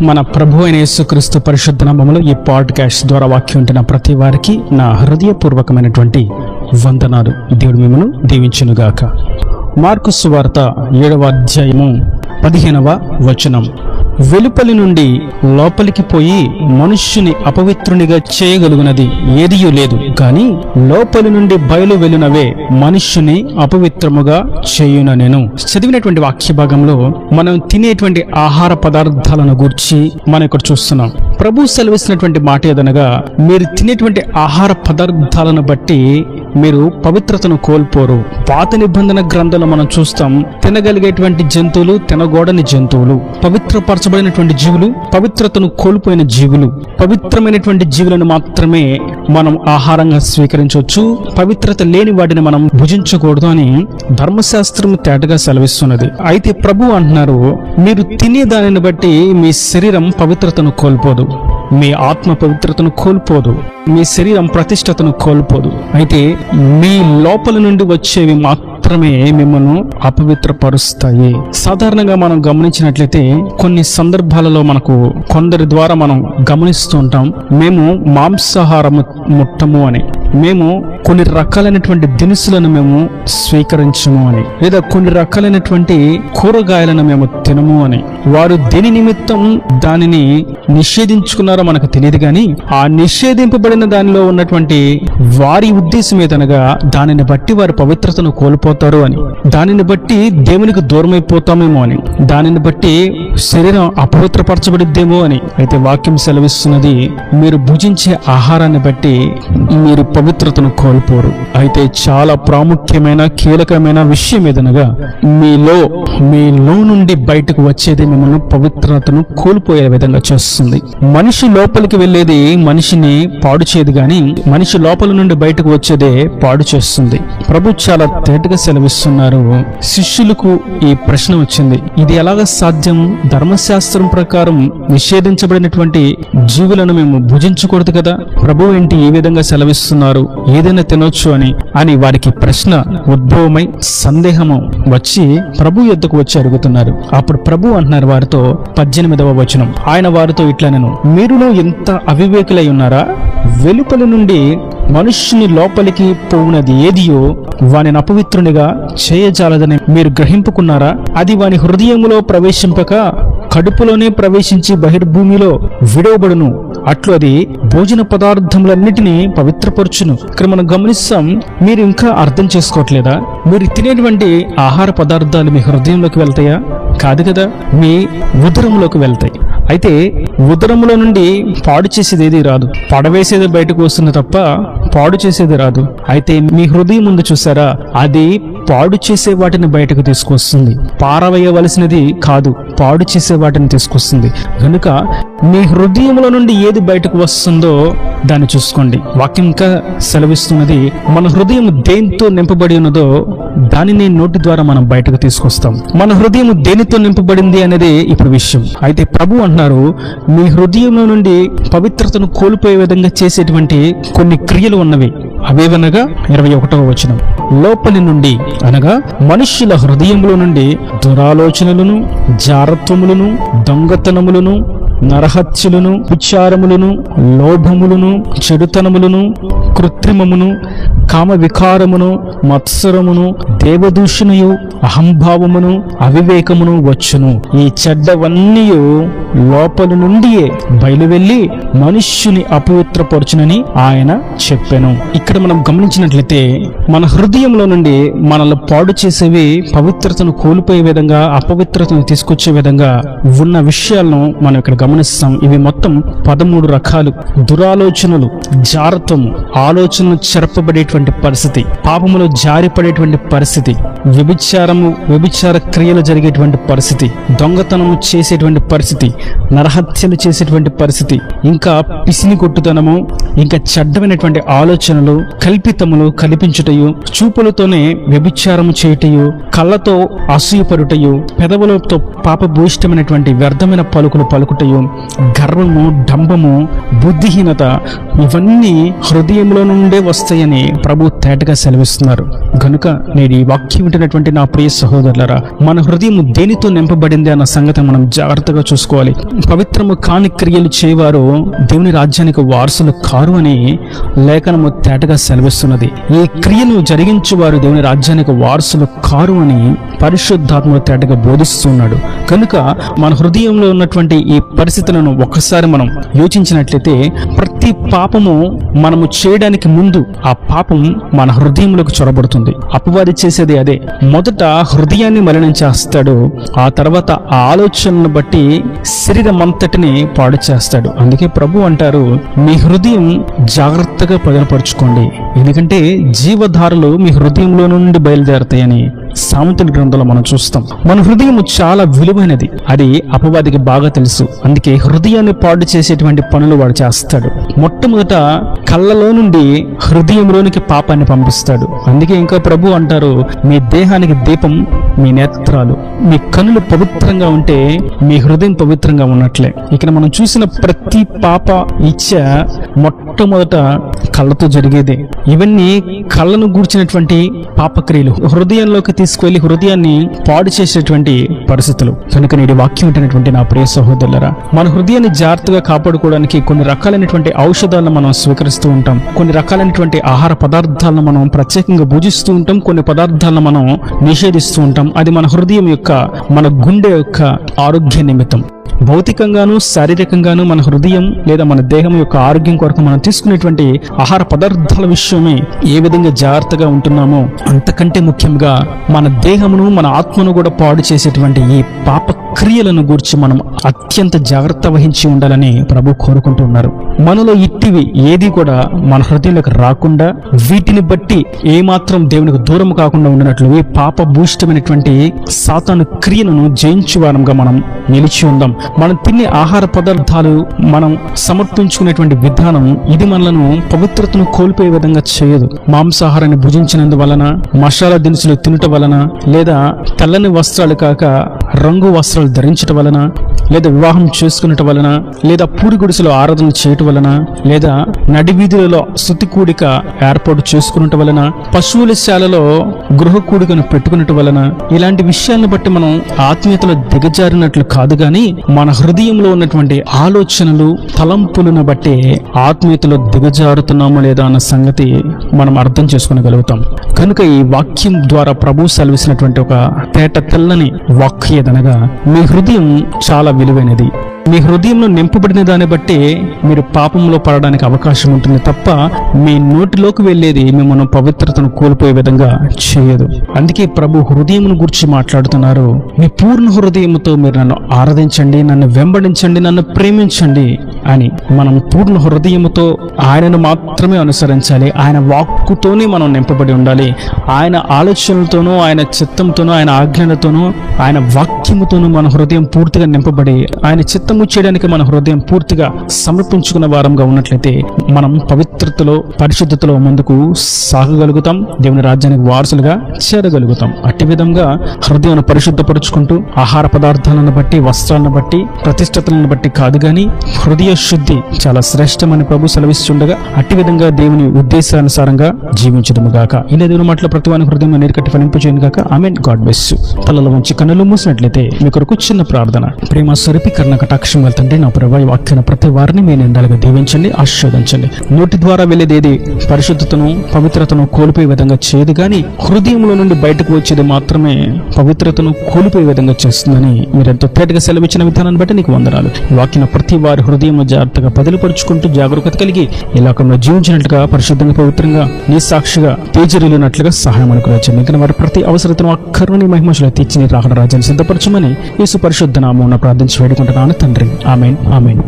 మన ప్రభు అయిన యేసుక్రీస్తు పరిశుద్ధ నామములో ఈ పాడ్కాస్ట్ ద్వారా వాక్యం ఉంటున్న ప్రతి వారికి నా హృదయపూర్వకమైనటువంటి వందనాలు. దేవుడు మిమ్మల్ని దీవించునుగాక. మార్కు సువార్త 7వ అధ్యాయము 15వ వచనం. వెలుపలి నుండి లోపలికి పోయి మనుష్యుని అపవిత్రునిగా చేయగలుగునది ఏదియూ లేదు, గాని లోపలి నుండి బయలు వెలునవే మనుష్యుని అపవిత్రముగా చేయుననెను. చదివినటువంటి వాక్య భాగంలో మనం తినేటువంటి ఆహార పదార్థాలను గూర్చి మనం ఇక్కడ చూస్తున్నాం. ప్రభు సెలవిస్తున్నటువంటి మాట ఏదనగా, మీరు తినేటువంటి ఆహార పదార్థాలను బట్టి మీరు పవిత్రతను కోల్పోరు. పాత నిబంధన గ్రంథంలో మనం చూస్తాం, తినగలిగేటువంటి జంతువులు, తినగూడని జంతువులు, పవిత్రపరచబడినటువంటి జీవులు, పవిత్రతను కోల్పోయిన జీవులు, పవిత్రమైనటువంటి జీవులను మాత్రమే మనం ఆహారంగా స్వీకరించవచ్చు. పవిత్రత లేని వాటిని మనం భుజించకూడదు అని ధర్మశాస్త్రం తేటగా సెలవిస్తున్నది. అయితే ప్రభు అంటున్నారు, మీరు తినే దానిని బట్టి మీ శరీరం పవిత్రతను కోల్పోదు, మీ ఆత్మ పవిత్రతను కోల్పోదు, మీ శరీరం ప్రతిష్టతను కోల్పోదు. అయితే మీ లోపల నుండి వచ్చేవి మాత్రమే మిమ్మల్ని అపవిత్రపరుస్తాయి. సాధారణంగా మనం గమనించినట్లయితే కొన్ని సందర్భాలలో మనకు కొందరి ద్వారా మనం గమనిస్తూ ఉంటాం, మేము మాంసాహారము ముట్టము అని, మేము కొన్ని రకాలైనటువంటి దినుసులను మేము స్వీకరించము అని, లేదా కొన్ని రకాలైనటువంటి కూరగాయలను మేము తినము అని. వారు దేని నిమిత్తం దానిని నిషేధించుకున్నారో మనకు తెలియదు, కానీ ఆ నిషేధింపబడిన దానిలో ఉన్నటువంటి వారి ఉద్దేశం ఏదనగా దానిని బట్టి వారి పవిత్రతను కోల్పోతారు అని, దానిని బట్టి దేవునికి దూరమైపోతామేమో అని, దానిని బట్టి శరీరం అపవిత్రపరచబడిద్దేమో అని. అయితే వాక్యం సెలవిస్తున్నది, మీరు భుజించే ఆహారాన్ని బట్టి మీరు పవిత్రతను కోల్పోరు. అయితే చాలా ప్రాముఖ్యమైన కీలకమైన విషయం ఏదనగా, మీలో నుండి బయటకు వచ్చేది మిమ్మల్ని పవిత్రతను కోల్పోయే విధంగా చేస్తుంది. మనిషి లోపలికి వెళ్ళేది మనిషిని పాడు చేయదు, గాని మనిషి లోపల నుండి బయటకు వచ్చేదే పాడు చేస్తుంది. ప్రభు చాలా తేటగా సెలవిస్తున్నారు. శిష్యులకు ఈ ప్రశ్న వచ్చింది, ఇది ఎలాగ సాధ్యం? ధర్మశాస్త్రం ప్రకారం నిషేధించబడినటువంటి జీవులను మేము భుజించకూడదు కదా, ప్రభు ఏంటి ఈ విధంగా సెలవిస్తున్నారు, ఏదైనా తినొచ్చు అని వారికి ప్రశ్న ఉద్భవమై సందేహము వచ్చి ప్రభు యొద్దకు వచ్చి అడుగుతున్నారు. అప్పుడు ప్రభు అంటున్నారు వారితో, 18వ వచనం, ఆయన వారితో ఇట్లనెను, మీరును ఎంత అవివేకులై ఉన్నారా? వెలుపలి నుండి మనుష్యుని లోపలికి పోవునది ఏదియో వానిని అపవిత్రునిగా చేయజాలదని మీరు గ్రహింపుకున్నారా? అది వాని హృదయములో ప్రవేశింపక కడుపులోనే ప్రవేశించి బహిర్భూమిలో విడవబడును. అట్లు అది భోజన పదార్థములన్నిటినీ పవిత్రపరచును. ఇక్కడ మనం గమనిస్తాం, మీరు ఇంకా అర్థం చేసుకోవట్లేదా? మీరు తినేటువంటి ఆహార పదార్థాలు మీ హృదయంలోకి వెళ్తాయా? కాదు కదా, మీ ఉదరంలోకి వెళ్తాయి. అయితే ఉదరంలో నుండి పాడు చేసేది ఏది రాదు, పడవేసేది బయటకు వస్తుంది తప్ప పాడు చేసేది రాదు. అయితే మీ హృదయం ముందు చూసారా, అది పాడు చేసే వాటిని బయటకు తీసుకొస్తుంది. పారవేయవలసినది కాదు, పాడు చేసే వాటిని తీసుకొస్తుంది. కనుక మీ హృదయంలో నుండి ఏది బయటకు వస్తుందో దాన్ని చూసుకోండి. వాక్యం ఇంకా సెలవిస్తున్నది, మన హృదయం దేనితో నింపబడి ఉన్నదో దానిని నోటి ద్వారా మనం బయటకు తీసుకొస్తాం. మన హృదయం దేనితో నింపబడింది అనేది ఇప్పుడు విషయం. అయితే ప్రభు అంటున్నారు, మీ హృదయంలో నుండి పవిత్రతను కోల్పోయే విధంగా చేసేటువంటి కొన్ని క్రియలు ఉన్నవి. అవేవనగా 21వ వచనం, లోపలి నుండి అనగా మనుష్యుల హృదయంలో నుండి దురాలోచనలను, జారత్వములను, దొంగతనములను, నరహత్యలను, విచారములను, లోభములను, చెడుతనములను, కృత్రిమమును, కామ వికారమును, మత్సరమును, దేవదూషణయు, అహంభావమును, అవివేకమును వచ్చును. ఈ చెడ్డవన్నీ లోపల నుండియే బయలువెళ్ళి మనుష్యుని అపవిత్రపరచునని ఆయన చెప్పెను. ఇక్కడ మనం గమనించినట్లయితే మన హృదయంలో నుండి మనల్ని పాడు చేసేవి, పవిత్రతను కోల్పోయే విధంగా, అపవిత్రతను తీసుకొచ్చే విధంగా ఉన్న విషయాలను మనం ఇక్కడ గమనిస్తాం. ఇవి మొత్తం 13 రకాలు. దురాలోచనలు, జారత్వము, ఆలోచనలు చెరపబడేటువంటి పరిస్థితి, పాపములో జారిపడేటువంటి పరిస్థితి, వ్యభిచార క్రియలు జరిగేటువంటి పరిస్థితి, దొంగతనము చేసేటువంటి పరిస్థితి, నరహత్యలు చేసేటువంటి పరిస్థితి, ఇంకా పిసిని కొట్టుతనము, ఇంకా చెడ్డమైనటువంటి ఆలోచనలు, కల్పితములు, కల్పించుటయు, చూపులతోనే వ్యభిచారము చేయుటయు, కళ్ళతో అసూయపరుటయు, పెదవులతో పాపభూయిష్టమైనటువంటి వ్యర్థమైన పలుకులు పలుకుటయు, గర్వము, డంబము, బుద్ధిహీనత ఇవన్నీ హృదయంలో నుండే వస్తాయని ప్రభు తేటగా సెలవిస్తున్నారు. కనుక నేడు ఈ వాక్యం వింటున్నటువంటి నా ప్రియ సహోదరులారా, మన హృదయం దేనితో నింపబడింది అన్న సంగతి మనం జాగ్రత్తగా చూసుకోవాలి. పవిత్రము కాని క్రియలు చేయవారు దేవుని రాజ్యానికి వారసులు కారు అని లేఖనము తేటగా సెలవిస్తున్నది. ఈ క్రియను జరిగించువారు దేవుని రాజ్యానికి వారసులు కారు అని పరిశుద్ధాత్మ తేటగా బోధిస్తున్నాడు. కనుక మన హృదయంలో ఉన్నటువంటి ఈ పరిస్థితులను ఒక్కసారి మనం యోచించినట్లయితే, ప్రతి పాపము మనము చేయడానికి ముందు ఆ పాపం మన హృదయంలోకి చొరబడుతుంది. అపవాది చేసేది అదే. మొదట హృదయాన్ని మలినం చేస్తాడు, ఆ తర్వాత ఆ ఆలోచనను బట్టి శరీరం అంతటిని పాడు చేస్తాడు. అందుకే ప్రభు అంటారు, మీ హృదయం జాగ్రత్తగా పదనపరుచుకోండి, ఎందుకంటే జీవధారలు మీ హృదయంలో నుండి బయలుదేరతాయని సామెతల గ్రంథంలో మనం చూస్తాం. మన హృదయం చాలా విలువైనది, అది అపవాదికి బాగా తెలుసు. అందుకే హృదయాన్ని పాడు చేసేటువంటి పనులు వాడు చేస్తాడు. మొట్టమొదట కళ్ళలో నుండి హృదయంలోనికి పాపాన్ని పంపిస్తాడు. అందుకే ఇంకా ప్రభు అంటారు, మీ దేహానికి దీపం మీ నేత్రాలు. మీ కనులు పవిత్రంగా ఉంటే మీ హృదయం పవిత్రంగా ఉన్నట్లే. ఇక్కడ మనం చూసిన ప్రతి పాప ఇచ్చ మొట్టమొదట కళ్ళతో జరిగేదే. ఇవన్నీ కళ్ళను గూర్చినటువంటి పాపక్రియలు, హృదయంలోకి తీసుకువెళ్లి హృదయాన్ని పాడు చేసేటువంటి పరిస్థితులు. కనుక నేటి వాక్యం ఉంటున్నటువంటి నా ప్రియ సహోదరులారా, మన హృదయాన్ని జాగ్రత్తగా కాపాడుకోవడానికి కొన్ని రకాలైనటువంటి ఔషధాలను మనం స్వీకరిస్తూ ఉంటాం. కొన్ని రకాలైనటువంటి ఆహార పదార్థాలను మనం ప్రత్యేకంగా భుజిస్తూ ఉంటాం. కొన్ని పదార్థాలను మనం నిషేధిస్తూ ఉంటాం. అది మన హృదయం యొక్క, మన గుండె యొక్క ఆరోగ్య నిమిత్తం. భౌతికంగాను శారీరకంగాను మన హృదయం లేదా మన దేహం యొక్క ఆరోగ్యం కొరకు మనం తీసుకునేటువంటి ఆహార పదార్థాల విషయమే ఏ విధంగా జాగ్రత్తగా ఉంటున్నామో, అంతకంటే ముఖ్యంగా మన దేహమును మన ఆత్మను కూడా పాడు చేసేటువంటి ఈ పాప క్రియలను గూర్చి మనం అత్యంత జాగ్రత్త వహించి ఉండాలని ప్రభు కోరుకుంటున్నారు. మనలో ఇట్టివి ఏది కూడా మన హృదయంలోకి రాకుండా, వీటిని బట్టి ఏమాత్రం దేవునికి దూరం కాకుండా ఉండినట్లు ఈ పాప భూయిష్టమైనటువంటి సాతాను క్రియలను జయించు వారంగా మనం నిలిచి ఉందాం. మనం తినే ఆహార పదార్థాలు మనం సమర్పించుకునేటువంటి విధానం ఇది మనలను పవిత్రతను కోల్పోయే విధంగా చేయదు. మాంసాహారాన్ని భుజించినందువలన, మసాలా దినుసులు తినటం వలన, లేదా తెల్లని వస్త్రాలు కాక రంగు వస్త్రాలు ధరించటం వలన, లేదా వివాహం చేసుకునటం వలన, లేదా పూరి గుడిసెలో ఆరాధన చేయటం వలన, లేదా నడివీధులలో స్తుతి కూడిక ఏర్పాటు చేసుకున్నట వలన, పశువుల శాలలో గృహ కూడికను పెట్టుకున్నట్టు వలన, ఇలాంటి విషయాలను బట్టి మనం ఆత్మీయతలో దిగజారినట్లు కాదు గాని, మన హృదయంలో ఉన్నటువంటి ఆలోచనలు, తలంపులను బట్టి ఆత్మీయతలో దిగజారుతున్నామో లేదా అన్న సంగతి మనం అర్థం చేసుకోగలుగుతాం. కనుక ఈ వాక్యం ద్వారా ప్రభు సెలవిసినటువంటి ఒక తేట తెల్లని వాక్యం ఏదనగా, మీ హృదయం చాలా విలువైనది. మీ హృదయంలో నింపబడిన దాన్ని బట్టి మీరు పాపంలో పడడానికి అవకాశం ఉంటుంది తప్ప మీ నోటిలోకి వెళ్ళేది మిమ్మల్ని పవిత్రతను కోల్పోయే విధంగా చేయదు. అందుకే ప్రభు హృదయమును గురించి మాట్లాడుతున్నారు. మీ పూర్ణ హృదయంతో మీరు నన్ను ఆరాధించండి, నన్ను వెంబడించండి, నన్ను ప్రేమించండి అని. మనం పూర్ణ హృదయముతో ఆయనను మాత్రమే అనుసరించాలి. ఆయన వాక్కుతోనే మనం నింపబడి ఉండాలి. ఆయన ఆలోచనలతోనూ, ఆయన చిత్తంతోనూ, ఆయన ఆజ్ఞలతోనూ, ఆయన వాక్యముతోనూ మన హృదయం పూర్తిగా నింపబడి ఆయన చిత్తం చేయడానికి మన హృదయం పూర్తిగా సమర్పించుకున్న వారంగా ఉన్నట్లయితే మనం పవిత్రతలో, పరిశుద్ధతలో ముందుకు సాగగలుగుతాం, దేవుని రాజ్యానికి వారసులుగా చేరగలుగుతాం. అట్టి విధంగా హృదయాన్ని పరిశుద్ధపరుచుకుంటూ ఆహార పదార్థాలను బట్టి, వస్త్రాలను బట్టి, ప్రతిష్టతలను బట్టి కాదు గాని హృదయ శుద్ధి చాలా శ్రేష్టమని ప్రభు సెలవిస్తుండగా అట్టి విధంగా దేవుని ఉద్దేశానుసారంగా జీవించడము గాక. ఇలా దేవుని మాటల ప్రతి వాని హృదయం నీరుకట్టి ఫలింపచేయను గాక. ఆమేన్. God bless you. తలలో ఉంచి కన్నులు మూసినట్లయితే మీ కొరకు చిన్న ప్రార్థన. ప్రేమ స్వరూపి కర్ణ కటాక్షం వెళ్తండి నా ప్రభు ఈ వాక్యాన్ని ప్రతి వారిని మీ నిండాలుగా దీవించండి, ఆశీర్వదించండి. నోటి ద్వారా వెళ్ళేది పరిశుద్ధతను, పవిత్రతను కోల్పోయే విధంగా చేయదు కానీ హృదయంలో నుండి బయటకు వచ్చేది మాత్రమే పవిత్రతను కోల్పోయే విధంగా చేస్తుందని మీరు ఎంతో తేటగా సెలవిచ్చిన విధానాన్ని బట్టి నీకు వందనాలు. ఈ వాక్యం ప్రతి వారి హృదయం జాగ్రత్తగా బదిలిపరుచుకుంటూ జాగరూకత కలిగి ఈ లోకంలో జీవించినట్లుగా, పరిశుద్ధంగా, పవిత్రంగా, నీ సాక్షిగా తేజరిల్లినట్లుగా సహాయం అనుగ్రహించండి. ఇంకా వారి ప్రతి అవసరతను అక్కర్ని మహిమశులు తీర్చి నీ రాకడ రాజ్యాన్ని సిద్ధపరచమని యేసు పరిశుద్ధ నామమున ప్రార్థించి వేడుకుంటున్నాను తండ్రి. ఆమేన్. ఆమేన్.